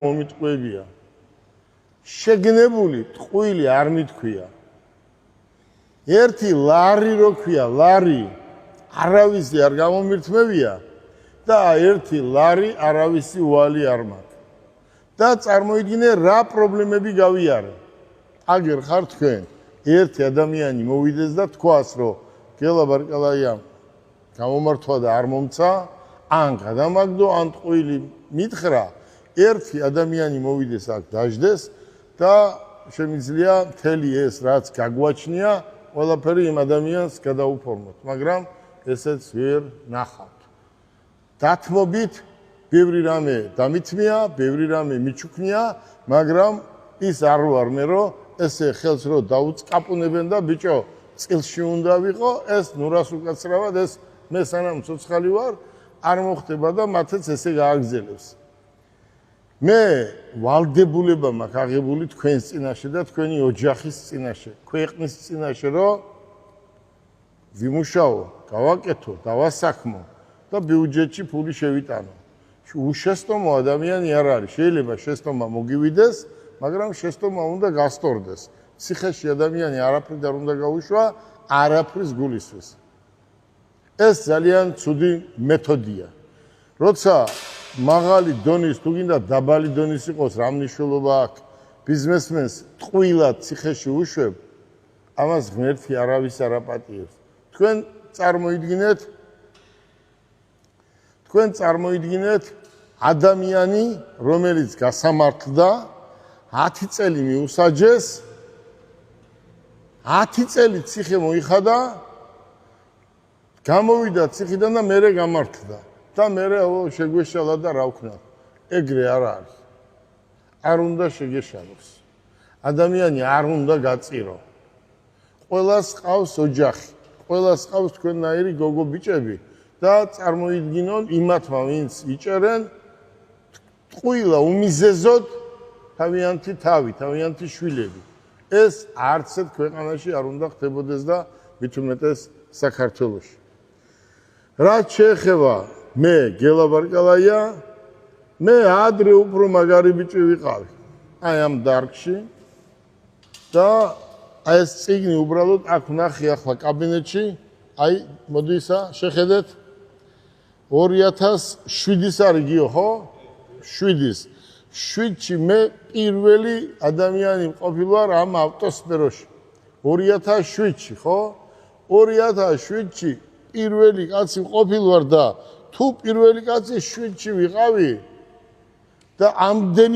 მომიტყვევია. შეგნებული ტყუილი არ მithქვია. ერთი ლარი რო ქვია, ლარი არავისი არ გამომირთმევია და ერთი ლარი არავისი ουალი არ მაქვს. და წარმოიდგინე რა პრობლემები გავიარე. აგერ ხარ თქვენ, ერთი ადამიანი მოვიდეს და თქვას, რომ გელა ბარკალაიამ გამომართვა და არ მომცა, ან გადამაგდო, ან ტყუილი მითხრა, ერთი ადამიანი მოვიდეს აქ დაждდეს და შემიძლია მთელი ეს რაც გაგვაჩნია, ყველაფერი იმ ადამიანს გადაუფორმოთ, მაგრამ ესეც ვერ ნახავთ. დათმობით ბევრი რამე დამithმია, ბევრი რამე მიჩუქნია, მაგრამ ის არ ვარ მე, რომ ესე ხელს რო დაუწყაპუნებენ და ბიჭო, წილში უნდა ვიყო, ეს ნურას უკაცრავად, ეს მე სანამ ცოცხალი ვარ, არ მოხდება და მათაც ესე გააგზელებს. მე ვალდებულება მაქვს აღებული თქვენს წინაშე და თქვენი ოჯახის წინაშე, ქვეყნის წინაშე, რომ ვიმუშაო, გავაკეთო, დავასაქმო და ბიუჯეტში ფული შევიტანო. უშესტომო ადამიანი არ არის. შეიძლება შესტომა მოგივიდეს, მაგრამ შესტომა უნდა გასტორდეს. ციხეში ადამიანი არაფრით არ უნდა გაუშვა, არაფრის გულისთვის. ეს ძალიან ცუდი მეთოდია. როცა მაღალი დონის თუ გინდა დაბალი დონის იყოს, რა მნიშვნელობა აქვს? ბიზნესმენს ტყუილად ციხეში უშვებ, ამას ღმერთი არავის არ აპატიებს. თქვენ წარმოიდგინეთ ადამიანი, რომელიც გასამართლდა, 10 წელი მიუსაჯეს, 10 წელი ციხე მოიხადა, გამოვიდა ციხიდან და მერე გამართლდა. და მერე შეგვეშალა და რა ვქნა. ეგრე არ არის. არ უნდა შეგეშალოს. ადამიანი არ უნდა გაწირო. ყველას ყავს ოჯახი. ყველას ყავს თქვენნაირი გოგო ბიჭები და წარმოიდგინონ იმათმა, ვინც იჭერენ, ტყუილა უმიზეზოდ თავიანთი თავი, თავიანთი შვილები. ეს არც ერთ ქვეყანაში არ უნდა ხდებოდეს და მით უმეტეს საქართველოში. რაც შეეხება მე გელა ბარკალაია, მე ადრე უფრო მაგარი ბიჭი ვიყავი. აი ამ დარგში და აი ეს წიგნი უბრალოდ აქ ვნახე ახლა კაბინეტში, აი მოდი ისა შეხედეთ 2007-ის არის გიო, ხო? 7-ის. 7-ში მე პირველი ადამიანი მყოფილვარ ამ ავტოსფეროში. 2007-ში, ხო? 2007-ში პირველი კაცი მყოფილვარ და თუ პირველი კაცი 7-ში ვიყავი და ამდენი